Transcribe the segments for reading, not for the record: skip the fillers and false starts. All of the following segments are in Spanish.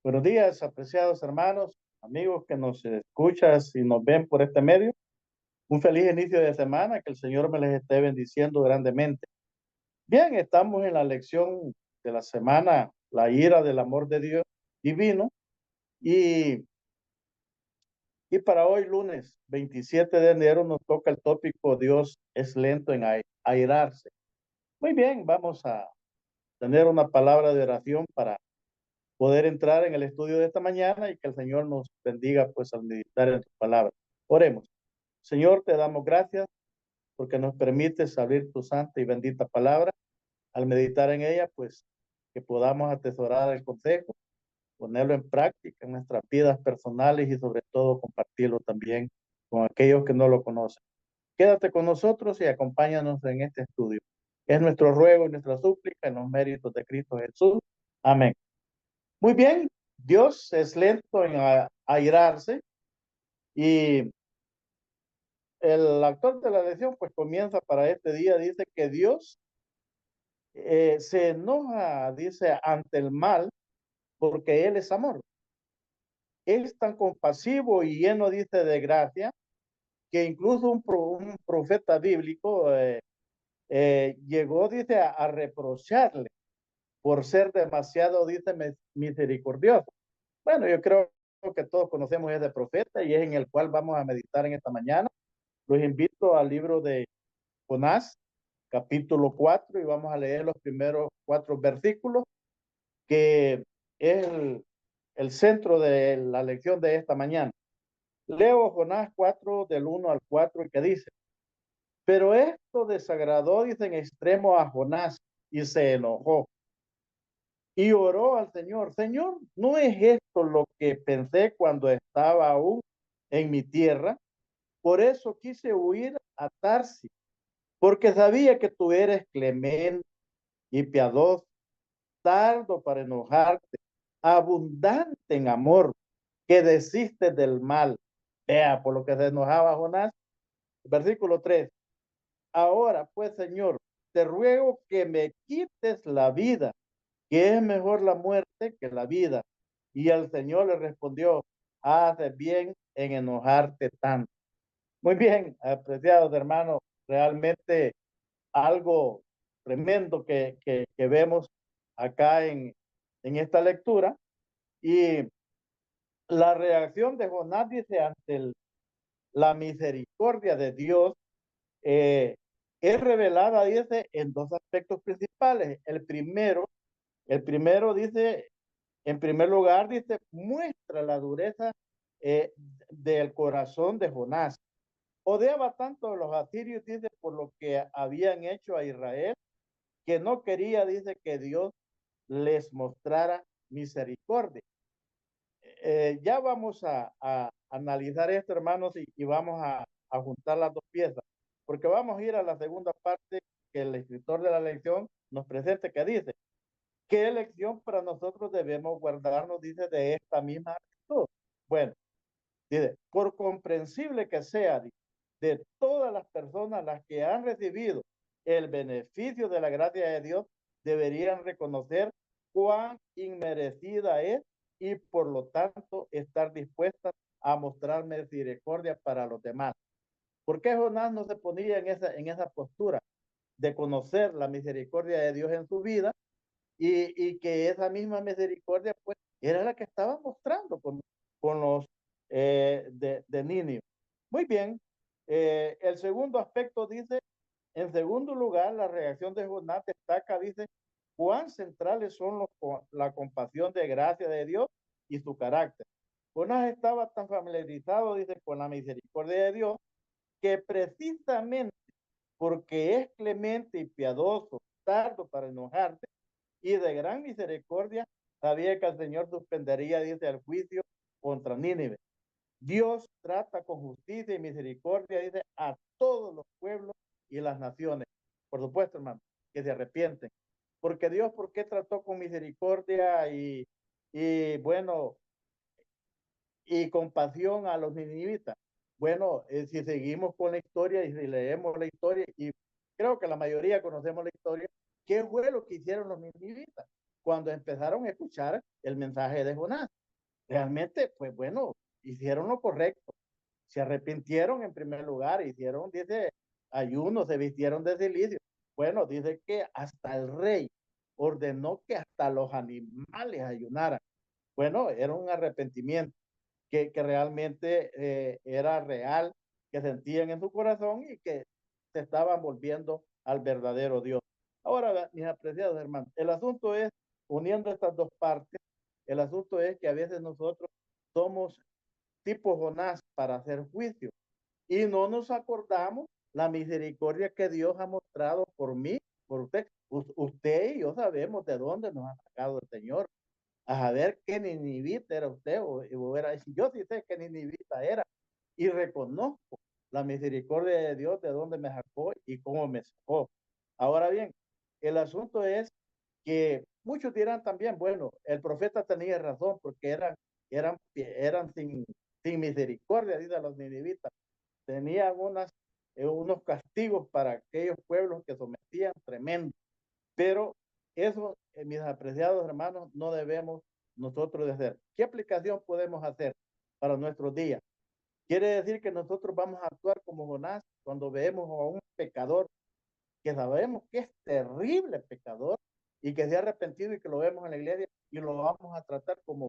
Buenos días, apreciados hermanos, amigos que nos escuchas y nos ven por este medio. Un feliz inicio de semana, que el Señor me les esté bendiciendo grandemente. Bien, estamos en la lección de la semana, la ira del amor de Dios divino, y, y para hoy, lunes 27 de enero, nos toca el tópico Dios es lento en airarse. Muy bien, vamos a tener una palabra de oración para poder entrar en el estudio de esta mañana y que el Señor nos bendiga pues al meditar en tu palabra. Oremos. Señor, te damos gracias porque nos permites abrir tu santa y bendita palabra. Al meditar en ella, pues que podamos atesorar el consejo, ponerlo en práctica en nuestras vidas personales y sobre todo compartirlo también con aquellos que no lo conocen. Quédate con nosotros y acompáñanos en este estudio. Es nuestro ruego y nuestra súplica en los méritos de Cristo Jesús. Amén. Muy bien, Dios es lento en airarse, y el autor de la lección pues comienza para este día, dice que Dios se enoja, dice, ante el mal porque Él es amor. Es tan compasivo y lleno, dice, de gracia, que incluso un profeta bíblico llegó, dice, a reprocharle por ser demasiado, dice, misericordioso. Bueno, yo creo que todos conocemos ese profeta y es en el cual vamos a meditar en esta mañana. Los invito al libro de Jonás, capítulo 4, y vamos a leer los primeros 4 versículos, que es el centro de la lección de esta mañana. Leo Jonás 4 del 1 al 4, y que dice: pero esto desagradó, dice, en extremo a Jonás, y se enojó y oró al Señor: Señor, ¿no es esto lo que pensé cuando estaba aún en mi tierra? Por eso quise huir a Tarsis, porque sabía que tú eres clemente y piadoso, tardo para enojarte, abundante en amor, que desiste del mal. Vea por lo que se enojaba Jonás. Versículo 3. Ahora pues, Señor, te ruego que me quites la vida, que es mejor la muerte que la vida. Y el Señor le respondió: haces bien en enojarte tanto. Muy bien, apreciados hermanos, realmente algo tremendo que vemos acá en esta lectura. Y la reacción de Jonás, dice, ante la misericordia de Dios, eh, es revelada, dice, en 2 aspectos principales. El primero dice, en primer lugar, dice, muestra la dureza eh, del corazón de Jonás. Odiaba tanto a los asirios, dice, por lo que habían hecho a Israel, que no quería, dice, que Dios les mostrara misericordia. Ya vamos a analizar esto, hermanos, y vamos a juntar las dos piezas, porque vamos a ir a la segunda parte que el escritor de la lección nos presenta, que dice: ¿qué lección para nosotros debemos guardarnos, dice, de esta misma actitud? Bueno, dice: por comprensible que sea, dice, de todas las personas las que han recibido el beneficio de la gracia de Dios, deberían reconocer cuán inmerecida es, y por lo tanto estar dispuestas a mostrar misericordia para los demás. ¿Por qué Jonás no se ponía en esa postura de conocer la misericordia de Dios en su vida, y que esa misma misericordia pues era la que estaba mostrando con los de Nínive? Muy bien. El segundo aspecto dice, en segundo lugar, la reacción de Jonás destaca, dice, cuán centrales son la compasión de gracia de Dios y su carácter. Jonás estaba tan familiarizado, dice, con la misericordia de Dios, que precisamente porque es clemente y piadoso, tardo para enojarse y de gran misericordia, sabía que el Señor suspendería, dice, el juicio contra Nínive. Dios trata con justicia y misericordia, dice, a todos los pueblos y las naciones. Por supuesto, hermano, que se arrepienten. Porque Dios, ¿por qué trató con misericordia bueno, y compasión a los ninivitas? Bueno, si seguimos con la historia y si leemos la historia, y creo que la mayoría conocemos la historia, ¿qué fue lo que hicieron los ninivitas? cuando empezaron a escuchar el mensaje de Jonás. Realmente, pues bueno, hicieron lo correcto. Se arrepintieron en primer lugar, hicieron, dice, ayuno, se vistieron de silicio. Bueno, dice que hasta el rey ordenó que hasta los animales ayunaran. Bueno, era un arrepentimiento que realmente era real, que sentían en su corazón y que se estaban volviendo al verdadero Dios. Ahora, mis apreciados hermanos, el asunto es, uniendo estas dos partes, el asunto es que a veces nosotros somos tipo Jonás para hacer juicio y no nos acordamos la misericordia que Dios ha mostrado por mí, por usted. Usted y yo sabemos de dónde nos ha sacado el Señor. A saber qué ninivita era usted, o era, yo sí sé qué ninivita era, y reconozco la misericordia de Dios de dónde me sacó y cómo me sacó. Ahora bien, el asunto es que muchos dirán también, bueno, el profeta tenía razón porque eran sin misericordia, dice los ninivitas, tenían unos castigos para aquellos pueblos que sometían tremendo. Pero eso, mis apreciados hermanos, no debemos nosotros de hacer. ¿Qué aplicación podemos hacer para nuestros días? Quiere decir que nosotros vamos a actuar como Jonás cuando vemos a un pecador que sabemos que es terrible pecador y que se ha arrepentido y que lo vemos en la iglesia y lo vamos a tratar como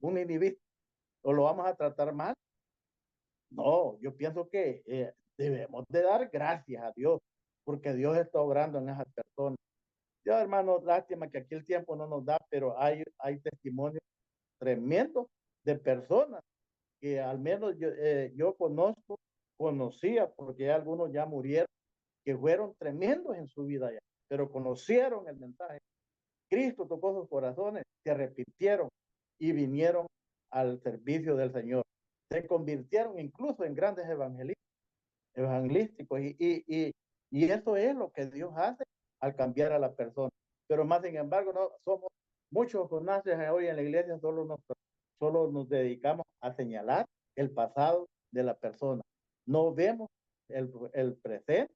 un inhibista o lo vamos a tratar mal. No, yo pienso que debemos de dar gracias a Dios porque Dios está obrando en esas personas. Yo, hermano, lástima que aquí el tiempo no nos da, pero hay testimonios tremendos de personas que al menos yo conocía, porque algunos ya murieron, que fueron tremendos en su vida ya, pero conocieron el mensaje. Cristo tocó sus corazones, se arrepintieron y vinieron al servicio del Señor. Se convirtieron incluso en grandes evangelísticos y eso es lo que Dios hace al cambiar a la persona. Pero más sin embargo, no somos muchos Jonases hoy en la iglesia, solo nos dedicamos a señalar el pasado de la persona. No vemos el presente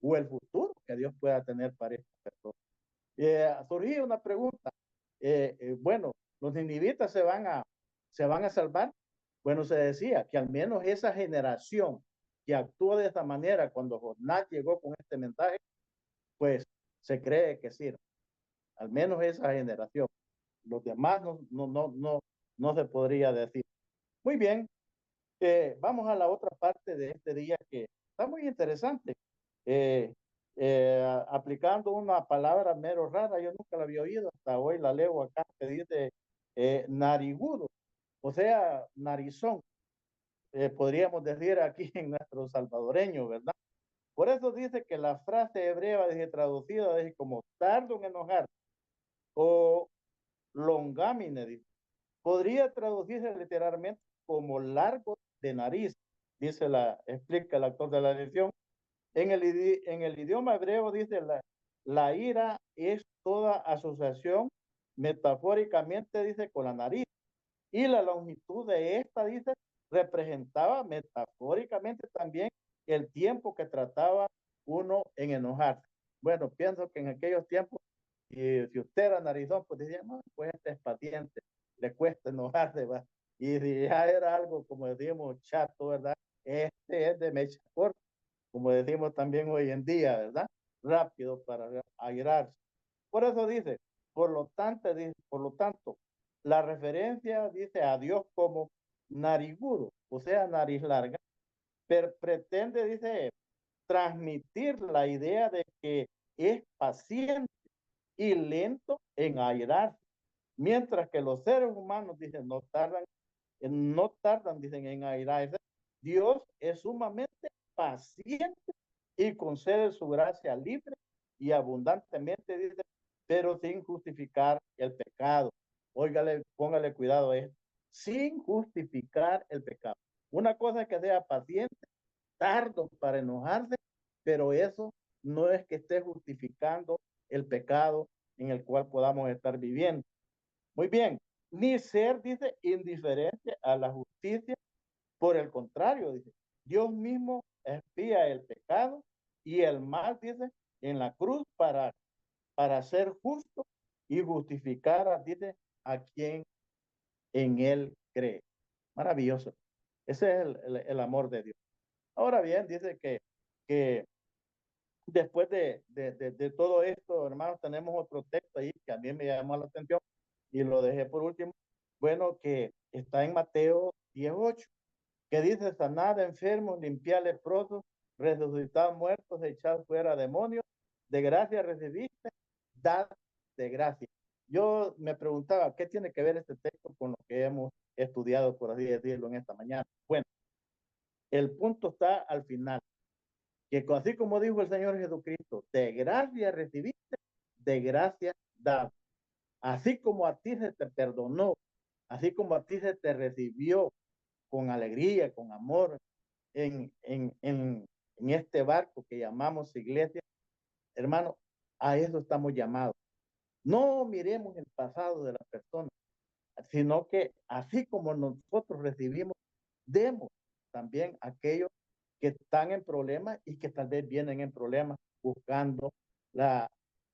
o el futuro que Dios pueda tener para esta persona. Surgió una pregunta. Bueno, los ninivitas se van a salvar. Bueno, se decía que al menos esa generación que actuó de esta manera cuando Jonás llegó con este mensaje, pues se cree que sí, al menos esa generación. Los demás no se podría decir. Muy bien, vamos a la otra parte de este día que está muy interesante. Eh, aplicando una palabra mero rara, yo nunca la había oído, hasta hoy la leo acá, que dice narigudo, o sea, narizón, podríamos decir aquí en nuestro salvadoreño, ¿verdad? Por eso dice que la frase hebrea dice, traducida es como tardo en enojar o longámine, dice. Podría traducirse literalmente como largo de nariz, explica el autor de la edición. En el idioma hebreo dice la ira es toda asociación metafóricamente, dice, con la nariz. Y la longitud de esta, dice, representaba metafóricamente también el tiempo que trataba uno en enojarse. Bueno, pienso que en aquellos tiempos, si usted era narizón, pues decía, no, pues este es paciente, le cuesta enojarse, ¿va? Y si ya era algo, como decimos, chato, ¿verdad? Este es de mecha corta, como decimos también hoy en día, ¿verdad? Rápido para airarse. Por eso dice, por lo tanto, la referencia dice a Dios como narigudo, o sea, nariz larga, pero pretende, dice, transmitir la idea de que es paciente y lento en airarse, mientras que los seres humanos, dicen, no tardan, dicen, en airarse. Dios es sumamente paciente y concede su gracia libre y abundantemente, dice, pero sin justificar el pecado. Óigale, póngale cuidado a esto. Sin justificar el pecado. Una cosa es que sea paciente, tardo para enojarse, pero eso no es que esté justificando el pecado en el cual podamos estar viviendo. Muy bien, ni ser, dice, indiferente a la justicia, por el contrario, dice, Dios mismo expía el pecado y el mal, dice, en la cruz para ser justo y justificar, dice, a quien en él cree. Maravilloso. Ese es el amor de Dios. Ahora bien, dice que después de todo esto, hermanos, tenemos otro texto ahí que a mí me llamó la atención y lo dejé por último. Bueno, que está en Mateo 18, que dice: sanad enfermos, limpiar leprosos, resucitar muertos, echar fuera demonios, de gracia recibiste, dad de gracia. Yo me preguntaba, ¿qué tiene que ver este texto con lo que hemos estudiado, por así decirlo, en esta mañana? Bueno, el punto está al final, que así como dijo el Señor Jesucristo, de gracia recibiste, de gracia dad. Así como a ti se te perdonó, así como a ti se te recibió con alegría, con amor, en este barco que llamamos iglesia, hermano, a eso estamos llamados. No miremos el pasado de la persona, sino que así como nosotros recibimos, demos también a aquellos que están en problemas y que tal vez vienen en problemas buscando la,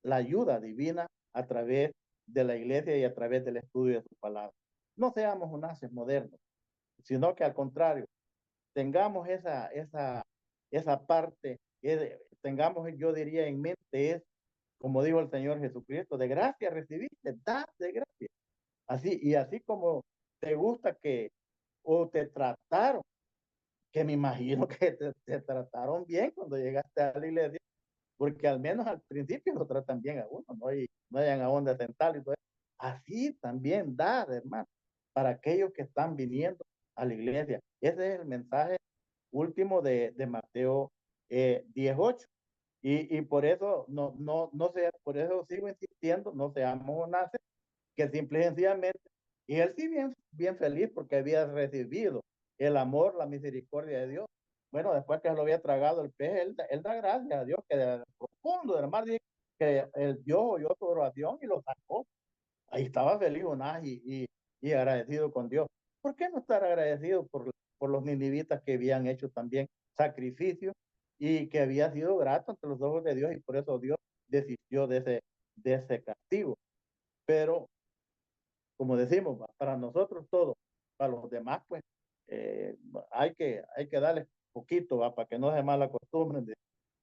la ayuda divina a través de la iglesia y a través del estudio de su palabra. No seamos unaces modernos, sino que al contrario, tengamos esa parte, tengamos, yo diría, en mente, es, como dijo el Señor Jesucristo, de gracia recibiste, da de gracia. Así, y así como te gusta que, o te trataron, que me imagino que te trataron bien cuando llegaste a la iglesia, porque al menos al principio lo tratan bien a uno, no, y no hayan a dónde sentar y todo eso. Así también da, hermano, para aquellos que están viniendo a la iglesia. Ese es el mensaje último de Mateo 18. Y por eso no sé, por eso sigo insistiendo, no seamos naces, que simple y sencillamente, y él sí bien feliz porque había recibido el amor, la misericordia de Dios. Bueno, después que lo había tragado el pez, él da gracias a Dios que de profundo del mar, que el Dios oyó su oración y lo sacó. Ahí estaba feliz Jonás y agradecido con Dios. ¿Por qué no estar agradecido por los ninivitas que habían hecho también sacrificio y que había sido grato ante los ojos de Dios y por eso Dios desistió de ese castigo? Pero, como decimos, para nosotros todos, para los demás, pues eh, hay que darles poquito, ¿va? Para que no se mala costumbre.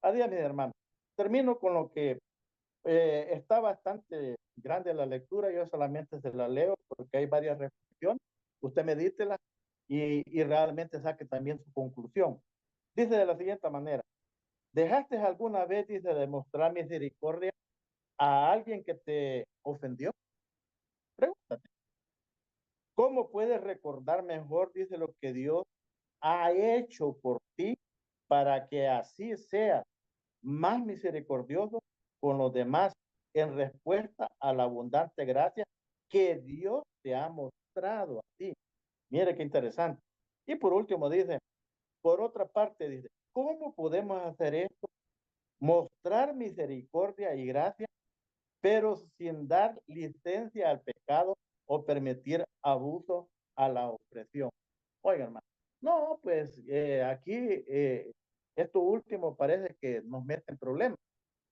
Adiós, mis hermanos. Termino con lo que está bastante grande la lectura, yo solamente se la leo porque hay varias reflexiones. Usted medítela y realmente saque también su conclusión. Dice de la siguiente manera: ¿dejaste alguna vez, dice, demostrar misericordia a alguien que te ofendió? Pregúntate. ¿Cómo puedes recordar mejor, dice, lo que Dios ha hecho por ti para que así seas más misericordioso con los demás en respuesta a la abundante gracia que Dios te ha mostrado a ti? Mire qué interesante. Y por último dice, por otra parte dice, ¿cómo podemos hacer esto? Mostrar misericordia y gracia, pero sin dar licencia al pecado o permitir abuso a la opresión. Oigan, hermano, no, pues aquí esto último parece que nos mete en problemas.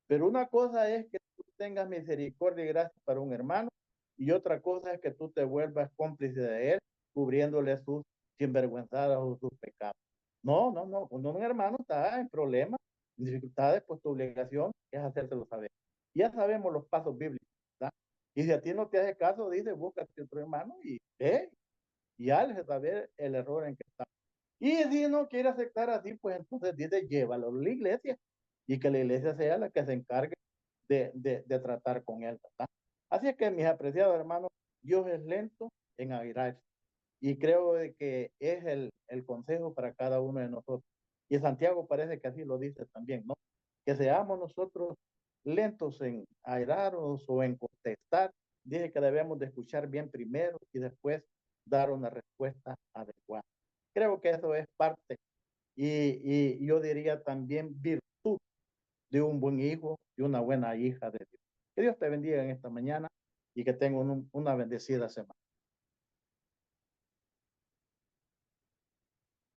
Pero una cosa es que tú tengas misericordia y gracia para un hermano, y otra cosa es que tú te vuelvas cómplice de él, cubriéndole sus sinvergüenzadas o sus pecados. No. Cuando un hermano está en problemas, en dificultades, pues tu obligación es hacérselo saber. Ya sabemos los pasos bíblicos, ¿verdad? Y si a ti no te hace caso, dice, búscate otro hermano y hazle saber el error en que está. Y si no quiere aceptar así, pues entonces dice, llévalo a la iglesia y que la iglesia sea la que se encargue de tratar con él, ¿verdad? Así es que, mis apreciados hermanos, Dios es lento en airarse y creo de que es el consejo para cada uno de nosotros. Y Santiago parece que así lo dice también, ¿no? Que seamos nosotros lentos en airarnos o en contestar. Dice que debemos de escuchar bien primero y después dar una respuesta adecuada. Creo que eso es parte y yo diría también virtud de un buen hijo y una buena hija de Dios. Que Dios te bendiga en esta mañana y que tenga una bendecida semana.